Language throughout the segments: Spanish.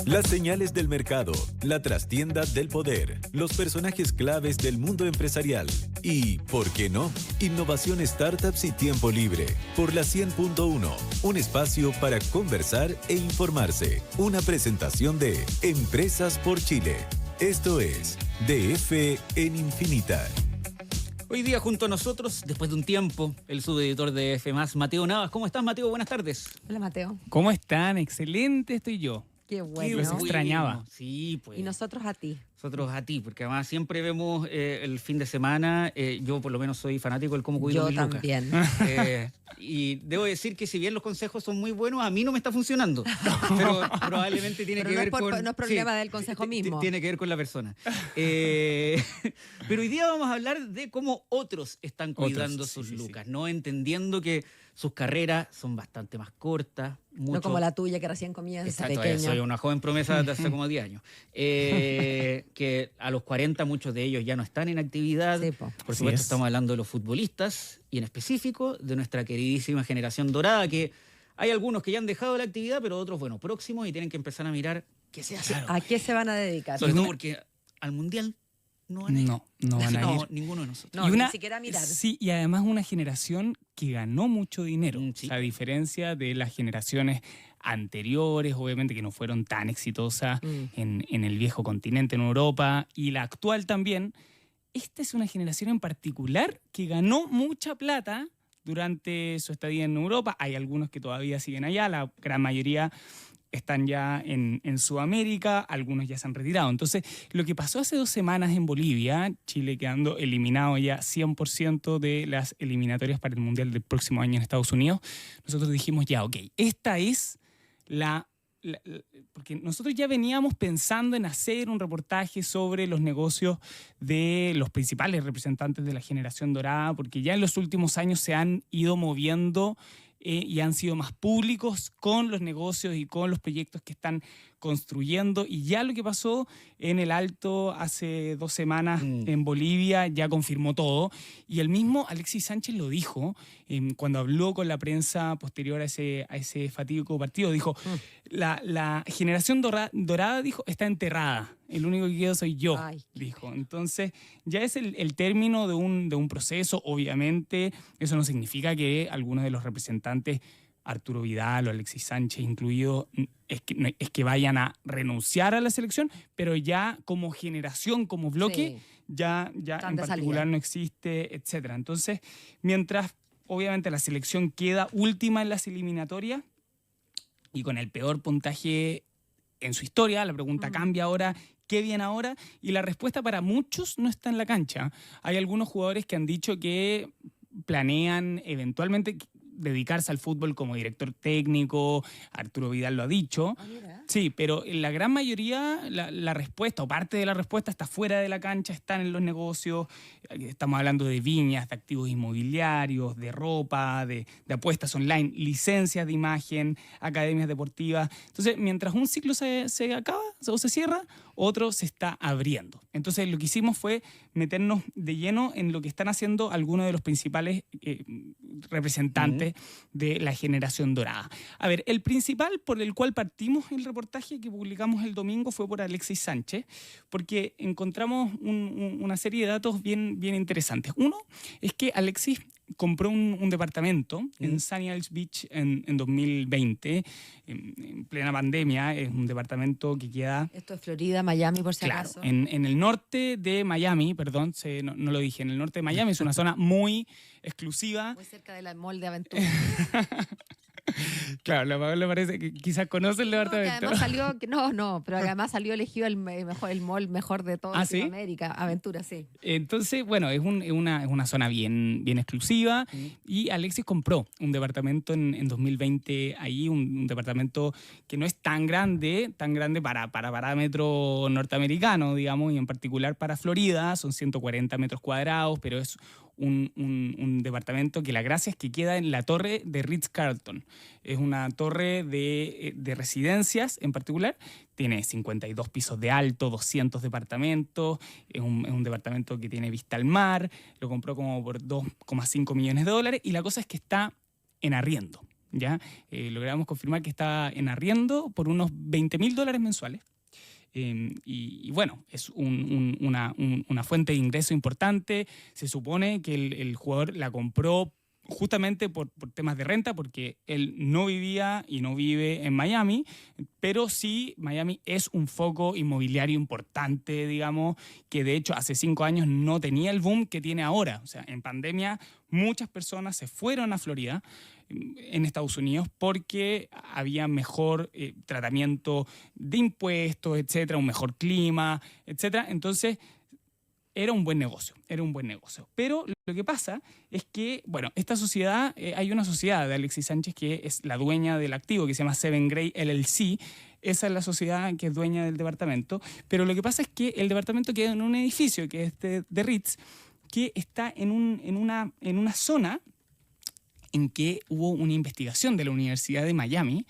Las señales del mercado, la trastienda del poder, los personajes claves del mundo empresarial y, ¿por qué no?, innovación, startups y tiempo libre. Por la 100.1, un espacio para conversar e informarse. Una presentación de Empresas por Chile. Esto es DF en Infinita. Hoy día junto a nosotros, después de un tiempo, el subeditor de F+, Mateo Navas. ¿Cómo estás, Mateo? Buenas tardes. Hola, Mateo. ¿Cómo están? Excelente estoy yo. Qué bueno. Los extrañaba. Sí, pues. Y nosotros a ti. Nosotros a ti, porque además siempre vemos el fin de semana. Yo por lo menos soy fanático del cómo cuido mis lucas. Yo también. Y debo decir que si bien los consejos son muy buenos, a mí no me está funcionando. Pero probablemente tiene que ver con... No es problema del consejo mismo. Tiene que ver con la persona. Pero hoy día vamos a hablar de cómo otros están cuidando sus lucas, ¿no? Entendiendo que sus carreras son bastante más cortas. No como la tuya, que recién comienza, Exacto, pequeño. Soy una joven promesa de hace como 10 años. Que a los 40 muchos de ellos ya no están en actividad. Sí, por supuesto, estamos hablando de los futbolistas y en específico de nuestra queridísima generación dorada, que hay algunos que ya han dejado la actividad, pero otros, bueno, próximos y tienen que empezar a mirar qué se hace. ¿A qué se van a dedicar? Sobre todo porque al Mundial no van a ir. No van a ir. No, ninguno de nosotros. No, ni siquiera mirar. Sí, y además una generación que ganó mucho dinero. Sí. O sea, a diferencia de las generaciones anteriores, obviamente, que no fueron tan exitosas en el viejo continente, en Europa, y la actual también. Esta es una generación en particular que ganó mucha plata durante su estadía en Europa. Hay algunos que todavía siguen allá, la gran mayoría están ya en Sudamérica, algunos ya se han retirado. Entonces, lo que pasó hace 2 semanas en Bolivia, Chile quedando eliminado ya 100% de las eliminatorias para el Mundial del próximo año en Estados Unidos, nosotros dijimos ya, ok, esta es porque nosotros ya veníamos pensando en hacer un reportaje sobre los negocios de los principales representantes de la generación dorada, porque ya en los últimos años se han ido moviendo y han sido más públicos con los negocios y con los proyectos que están construyendo. Y ya lo que pasó en el Alto hace 2 semanas en Bolivia ya confirmó todo. Y el mismo Alexis Sánchez lo dijo cuando habló con la prensa posterior a ese fatídico partido. Dijo, la generación dorada, dijo, está enterrada. El único que quedo soy yo, dijo. Entonces, ya es el término de un proceso. Obviamente, eso no significa que algunos de los representantes, Arturo Vidal o Alexis Sánchez incluido, es que vayan a renunciar a la selección, pero ya como generación, como bloque, ya en particular no existe, etc. Entonces, mientras obviamente la selección queda última en las eliminatorias y con el peor puntaje en su historia, la pregunta cambia ahora. ¿Qué viene ahora? Y la respuesta para muchos no está en la cancha. Hay algunos jugadores que han dicho que planean eventualmente dedicarse al fútbol como director técnico. Arturo Vidal lo ha dicho. Sí, pero en la gran mayoría la respuesta o parte de la respuesta está fuera de la cancha, están en los negocios. Estamos hablando de viñas, de activos inmobiliarios, de ropa, de apuestas online, licencias de imagen, academias deportivas. Entonces, mientras un ciclo se acaba o se cierra, otro se está abriendo. Entonces, lo que hicimos fue meternos de lleno en lo que están haciendo algunos de los principales representantes de la generación dorada. A ver, el principal por el cual partimos el reportaje que publicamos el domingo fue por Alexis Sánchez, porque encontramos una serie de datos bien interesantes. Uno es que Alexis compró un departamento en Sunny Isles Beach en 2020, en plena pandemia. Es un departamento que queda... Esto es Florida, Miami, por si acaso. En el norte de Miami, perdón, no lo dije, en el norte de Miami. Es una zona muy exclusiva. Muy cerca de la Mall de Aventura. Claro, la Paola parece que quizás conoce el departamento. Pero además salió elegido el mall mejor de toda Latinoamérica. Aventura, sí. Entonces, bueno, es una zona bien exclusiva. Y Alexis compró un departamento en 2020 ahí, un departamento que no es tan grande para parámetro norteamericano, digamos, y en particular para Florida. Son 140 metros cuadrados, pero es un departamento que la gracia es que queda en la torre de Ritz-Carlton. Es una torre de residencias en particular. Tiene 52 pisos de alto, 200 departamentos. Es un departamento que tiene vista al mar. Lo compró como por $2,5 millones. Y la cosa es que está en arriendo. ¿ya? Logramos confirmar que está en arriendo por unos $20,000 mensuales. Y bueno, es una fuente de ingreso importante. Se supone que el jugador la compró justamente por temas de renta, porque él no vivía y no vive en Miami, pero sí Miami es un foco inmobiliario importante, digamos, que de hecho hace 5 años no tenía el boom que tiene ahora. O sea, en pandemia muchas personas se fueron a Florida, en Estados Unidos, porque había mejor tratamiento de impuestos, etcétera, un mejor clima, etcétera. Entonces, era un buen negocio. Pero lo que pasa es que, bueno, esta sociedad, hay una sociedad de Alexis Sánchez que es la dueña del activo, que se llama Seven Gray LLC. Esa es la sociedad que es dueña del departamento. Pero lo que pasa es que el departamento queda en un edificio, que es de Ritz, que está en una zona en que hubo una investigación de la Universidad de Miami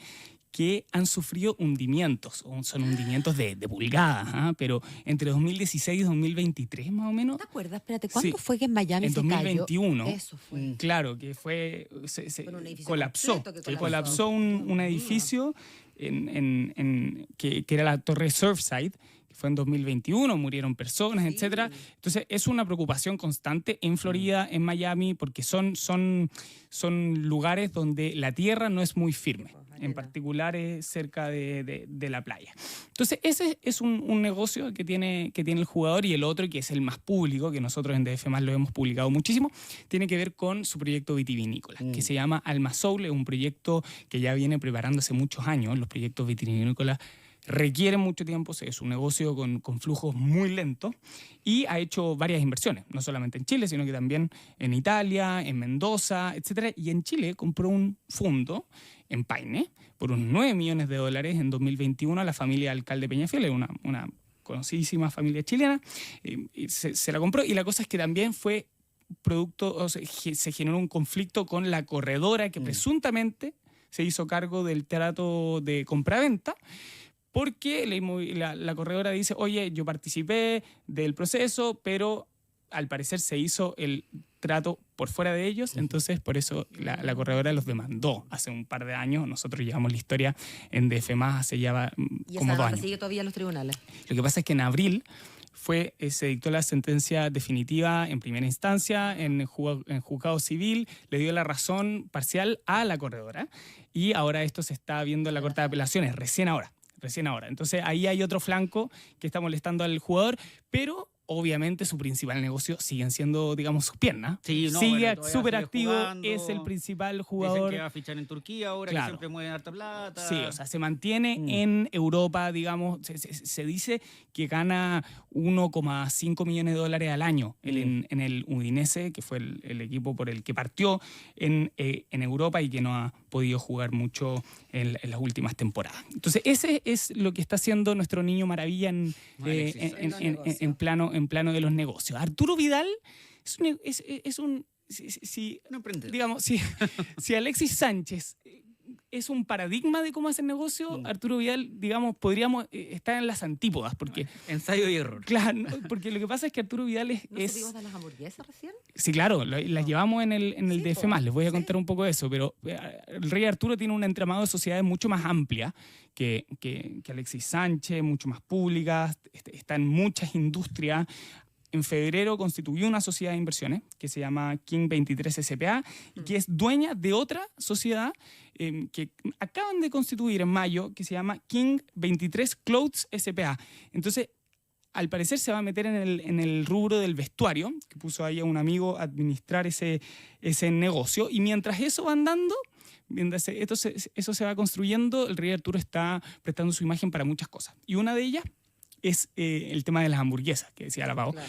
que han sufrido hundimientos, son hundimientos de pulgadas, pero entre 2016 y 2023 más o menos. ¿Te acuerdas? Espérate, ¿cuándo fue que en Miami en se cayó? 2021. Eso fue. Claro, que fue colapsó. Que colapsó un edificio que era la Torre Surfside, que fue en 2021, murieron personas, etcétera. Entonces es una preocupación constante en Florida, en Miami, porque son lugares donde la tierra no es muy firme, en particular cerca de la playa. Entonces ese es un negocio que tiene el jugador, y el otro, que es el más público, que nosotros en DF+ lo hemos publicado muchísimo, tiene que ver con su proyecto vitivinícola, que se llama Alma Soul. Es un proyecto que ya viene preparándose muchos años. Los proyectos vitivinícolas requieren mucho tiempo, es un negocio con flujos muy lentos, y ha hecho varias inversiones, no solamente en Chile, sino que también en Italia, en Mendoza, etcétera. Y en Chile compró un fondo en Paine por unos $9 millones en 2021 a la familia Alcalde Peñafiel, una conocidísima familia chilena. Se la compró, y la cosa es que también fue producto, o sea, se generó un conflicto con la corredora que presuntamente se hizo cargo del trato de compraventa, porque la corredora dice, oye, yo participé del proceso, pero al parecer se hizo el trato por fuera de ellos, entonces por eso la corredora los demandó hace un par de años. Nosotros llevamos la historia en DF+ hace ya como 2 años. ¿Y sigue todavía en los tribunales? Lo que pasa es que en abril se dictó la sentencia definitiva en primera instancia, en juzgado civil, le dio la razón parcial a la corredora, y ahora esto se está viendo en la Corte de Apelaciones, recién ahora. Entonces ahí hay otro flanco que está molestando al jugador, pero obviamente su principal negocio siguen siendo, digamos, sus piernas. Sí, sigue súper activo, es el principal jugador. Dicen que va a fichar en Turquía ahora, claro, que siempre mueven harta plata. Sí, o sea, se mantiene en Europa, digamos. Se dice que gana $1,5 millones al año en el Udinese, que fue el equipo por el que partió en Europa y que no ha podido jugar mucho en las últimas temporadas. Entonces, ese es lo que está haciendo nuestro niño maravilla en plano de los negocios. Arturo Vidal es un emprendedor. Digamos, si Alexis Sánchez es un paradigma de cómo hacer negocio, Arturo Vidal, digamos, podríamos estar en las antípodas, porque ensayo y error. Claro, porque lo que pasa es que Arturo Vidal ¿No supimos de las hamburguesas recién? Sí, claro, las llevamos en el DF+, les voy a contar un poco de eso, pero el Rey Arturo tiene un entramado de sociedades mucho más amplia que Alexis Sánchez, mucho más públicas, está en muchas industrias. En febrero constituyó una sociedad de inversiones que se llama King 23 SPA, que es dueña de otra sociedad que acaban de constituir en mayo, que se llama King 23 Clothes SPA. Entonces, al parecer se va a meter en el rubro del vestuario, que puso ahí a un amigo a administrar ese negocio. Y mientras eso va andando, mientras eso se va construyendo, el Rey Arturo está prestando su imagen para muchas cosas. Y una de ellas es el tema de las hamburguesas, que decía la Pau. Claro.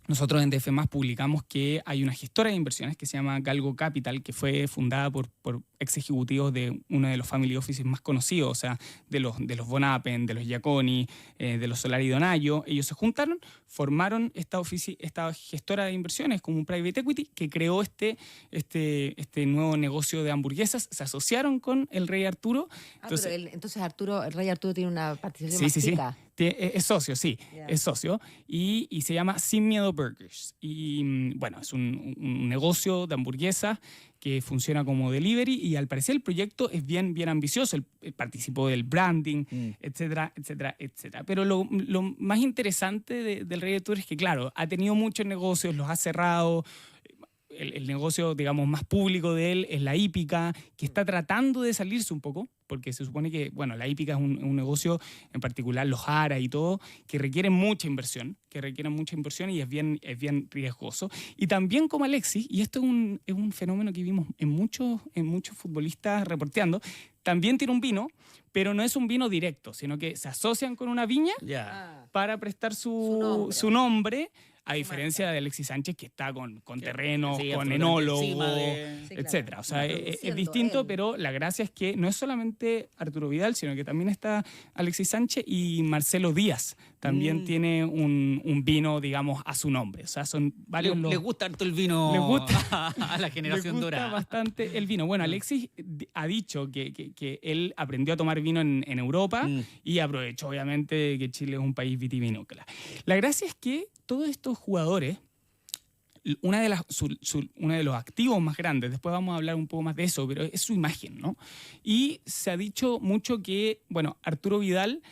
Nosotros en DF+ publicamos que hay una gestora de inversiones que se llama Galgo Capital, que fue fundada por ex ejecutivos de uno de los family offices más conocidos, o sea, de los Von Appen, de los Giaconi, de los Solari Donaggio. Ellos se juntaron, formaron esta gestora de inversiones como un private equity que creó este nuevo negocio de hamburguesas. Se asociaron con el Rey Arturo. Entonces el Rey Arturo tiene una participación más chica. Es socio, sí, Yeah. es socio. Y se llama Sin Miedo Burgers. Y bueno, es un negocio de hamburguesas que funciona como delivery y al parecer el proyecto es bien ambicioso. Él participó del branding, etcétera, etcétera, etcétera. Pero lo más interesante del Rey Arturo es que, claro, ha tenido muchos negocios, los ha cerrado. El negocio, digamos, más público de él es la hípica, que está tratando de salirse un poco, porque se supone que, bueno, la hípica es un negocio, en particular los aras y todo, que requieren mucha inversión y es bien riesgoso. Y también como Alexis, y esto es un fenómeno que vimos en muchos futbolistas reporteando, también tiene un vino, pero no es un vino directo, sino que se asocian con una viña para prestar su nombre. A diferencia de Alexis Sánchez, que está con terrenos, con enólogo, etcétera. O sea, es distinto, pero la gracia es que no es solamente Arturo Vidal, sino que también está Alexis Sánchez y Marcelo Díaz. También tiene un vino, digamos, a su nombre. O sea, son varios. Les gusta harto el vino a la generación dorada. Les gusta bastante el vino. Bueno, Alexis ha dicho que él aprendió a tomar vino en Europa y aprovechó, obviamente, que Chile es un país vitivinícola. La gracia es que todos estos jugadores, uno de los activos más grandes, después vamos a hablar un poco más de eso, pero es su imagen, ¿no? Y se ha dicho mucho que, bueno, Arturo Vidal,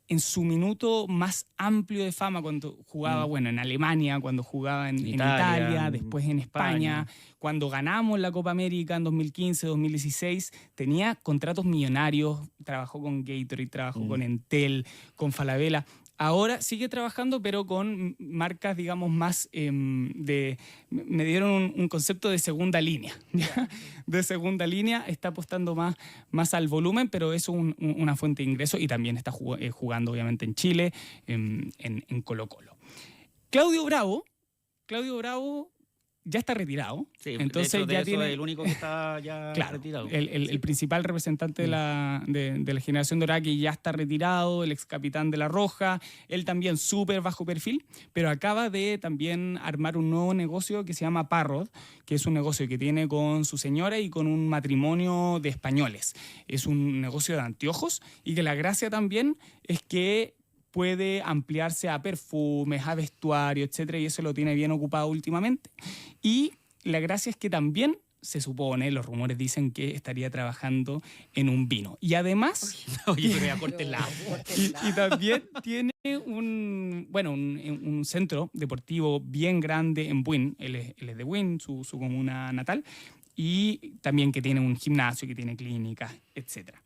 en su minuto más amplio de fama, cuando jugaba, bueno, en Alemania, cuando jugaba en Italia, después en España, cuando ganamos la Copa América en 2015, 2016, tenía contratos millonarios, trabajó con Gatorade, trabajó con Entel, con Falabella. Ahora sigue trabajando, pero con marcas, digamos, más me dieron un concepto de segunda línea. ¿Ya? De segunda línea, está apostando más al volumen, pero es una fuente de ingreso y también está jugando, obviamente, en Chile, en Colo-Colo. Claudio Bravo ya está retirado. Sí, entonces ya tiene el único que está ya retirado. El principal representante de la generación dorada que ya está retirado, el ex capitán de La Roja, él también súper bajo perfil, pero acaba de también armar un nuevo negocio que se llama Parrot, que es un negocio que tiene con su señora y con un matrimonio de españoles. Es un negocio de anteojos y que la gracia también es que puede ampliarse a perfumes, a vestuario, etcétera, y eso lo tiene bien ocupado últimamente. Y la gracia es que también se supone, los rumores dicen que estaría trabajando en un vino. Y además... Oye, pero ya cortela. Y también tiene un centro deportivo bien grande en Buin. Él es de Buin, su comuna natal. Y también que tiene un gimnasio, que tiene clínicas, etcétera.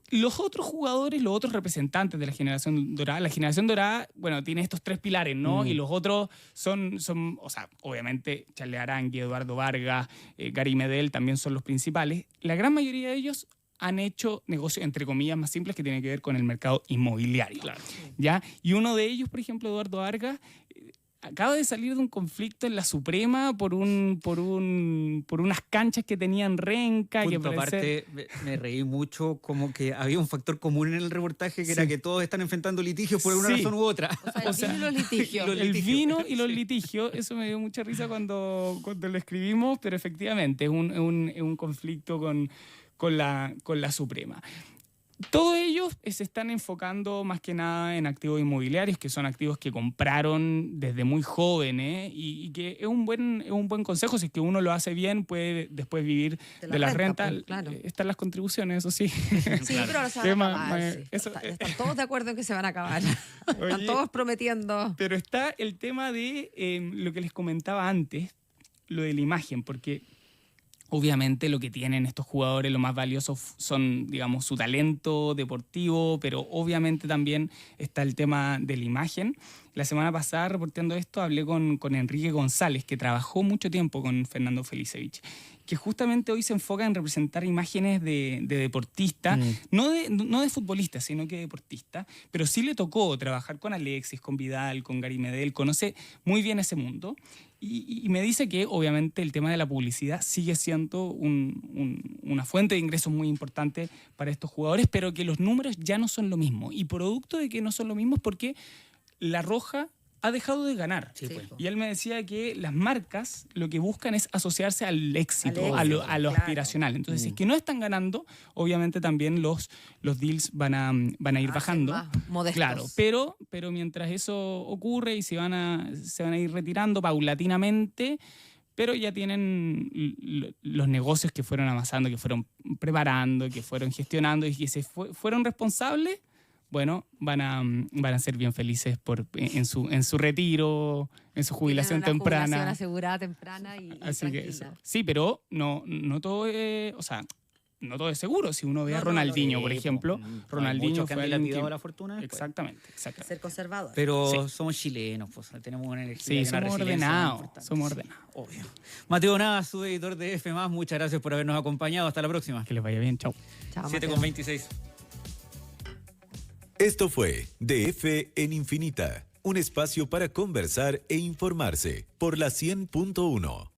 Los otros jugadores, los otros representantes de la generación dorada, bueno, tiene estos tres pilares, ¿no? Y los otros son, o sea, obviamente Charles Arangui, Eduardo Vargas, Gary Medel también son los principales. La gran mayoría de ellos han hecho negocios, entre comillas, más simples que tienen que ver con el mercado inmobiliario. Claro. ¿Ya? Y uno de ellos, por ejemplo, Eduardo Vargas, acaba de salir de un conflicto en la Suprema por unas canchas que tenían Renca. Aparte, me reí mucho, como que había un factor común en el reportaje que era que todos están enfrentando litigios por una razón u otra. O sea, el vino y los litigios. El vino y los litigios, eso me dio mucha risa cuando lo escribimos, pero efectivamente es un conflicto con la Suprema. Todos ellos se están enfocando más que nada en activos inmobiliarios, que son activos que compraron desde muy jóvenes y que es un buen consejo. Si es que uno lo hace bien, puede después vivir de la renta. Pues, claro. Están las contribuciones, eso sí. Sí, pero ahora se van a acabar. Están todos de acuerdo en que se van a acabar. Están todos prometiendo. Pero está el tema de lo que les comentaba antes, lo de la imagen, porque... Obviamente lo que tienen estos jugadores, lo más valioso son, digamos, su talento deportivo, pero obviamente también está el tema de la imagen. La semana pasada, reporteando esto, hablé con Enrique González, que trabajó mucho tiempo con Fernando Felicevich, que justamente hoy se enfoca en representar imágenes de deportistas, no de futbolistas, sino que de deportistas, pero sí le tocó trabajar con Alexis, con Vidal, con Gary Medel, conoce muy bien ese mundo. Y me dice que obviamente el tema de la publicidad sigue siendo una fuente de ingresos muy importante para estos jugadores, pero que los números ya no son lo mismo. Y producto de que no son lo mismo es porque La Roja ha dejado de ganar. Sí, pues. Y él me decía que las marcas lo que buscan es asociarse al éxito, Al éxito, a lo claro. aspiracional. Entonces, si es que no están ganando, obviamente también los deals van a ir bajando. Más modestos. Claro, pero mientras eso ocurre y se van a ir retirando paulatinamente, pero ya tienen los negocios que fueron amasando, que fueron preparando, que fueron gestionando y que fueron responsables, bueno, van a ser bien felices en su retiro, en su jubilación Tienen una temprana. jubilación asegurada temprana y Así que tranquila. eso. Sí, pero no todo es, o sea, no todo es seguro. Si uno ve a No, Ronaldinho, Sí, por po. ejemplo, Hay Ronaldinho muchos que fue han alguien dilapidado que... la fortuna después. Exactamente. Ser conservador. Pero somos chilenos, pues tenemos una energía. Sí, y una somos resiliencia ordenados, importante. somos Sí, ordenados. obvio. Mateo Navas, su editor de F+, muchas gracias por habernos acompañado. Hasta la próxima. Que les vaya bien, chao. Chao, 7:26. Esto fue DF en Infinita, un espacio para conversar e informarse por la 100.1.